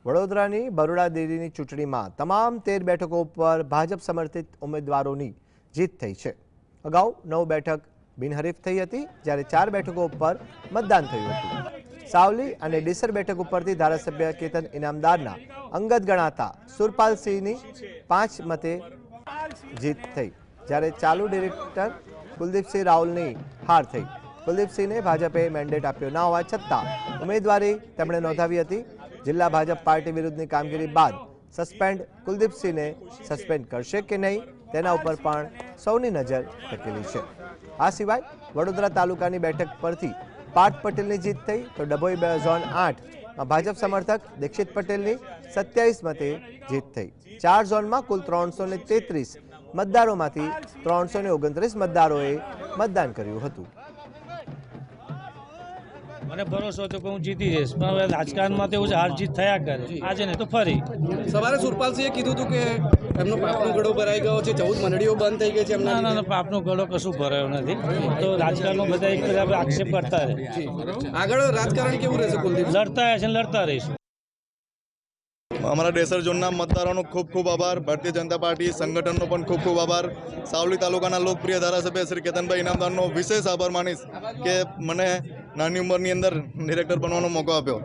વડોદરાની બરોડા ડેરીની ચૂંટણીમાં તમામ 13 બેઠકો પર ભાજપ સમર્થિત ઉમેદવારોની જીત થઈ છે। અગાઉ 9 બેઠક બિનહરીફ થઈ હતી, જ્યારે 4 બેઠકો પર મતદાન થયું હતું। સાવલી અને ડીસર બેઠક ઉપરથી ધારાસભ્ય કેતન ઇનામદારના અંગત ગણાતા સુરપાલસિંહની 5 મતે જીત થઈ, જ્યારે ચાલુ ડિરેક્ટર કુલદીપસિંહ રાવલની હાર થઈ। કુલદીપસિંહને ભાજપે મેન્ડેટ આપ્યો ન હોવા છતાં ઉમેદવારી તેમણે નોંધાવી હતી। જિલ્લા ભાજપ પાર્ટી વિરુદ્ધની કામગીરી બાદ સસ્પેન્ડ કુલદીપસિંહને સસ્પેન્ડ કરશે કે નહીં તેના ઉપર પણ સૌની નજર ટકેલી છે। આ સિવાય વડોદરા તાલુકાની બેઠક પરથી પાર્થ પટેલની જીત થઈ, તો ડભોઈ ઝોન 8માં ભાજપ સમર્થક દીક્ષિત પટેલની 27 મતે જીત થઈ। 4 ઝોનમાં કુલ 333 મતદારોમાંથી 329 મતદારોએ મતદાન કર્યું હતું। મને ભરોસો હતો કે હું જીતી જઈશ, પણ હવે રાજકારણમાં તો એવું જ હાર જીત થયા કરે। આજે ને તો ફરી સવારે સુરપાલસિંહે કીધું હતું કે એમનો પાપનો ગળો ભરાઈ ગયો છે, 14 મંડળીઓ બંધ થઈ ગઈ છે એમના ના ના પાપનો ગળો કશું ભરાયો નથી। તો રાજકારણમાં બધા એક બધા આક્ષેપ કરતા રહે। આગળ રાજકારણ કેવું રહેશે? કુલદીપ લડતા હશે ને લડતા રહીશું। અમારા ડેસર ઝોનના મતદારોનો ખૂબ ખૂબ આભાર। ભારતીય જનતા પાર્ટી સંગઠનનો પણ ખૂબ ખૂબ આભાર। સાવલી તાલુકાના લોકપ્રિય ધારાસભ્ય શ્રી કેતનભાઈ ઇનામદારનો વિશેષ આભાર માનીશ કે મને નાની ઉંમરની અંદર ડિરેક્ટર બનવાનો મોકો આપ્યો।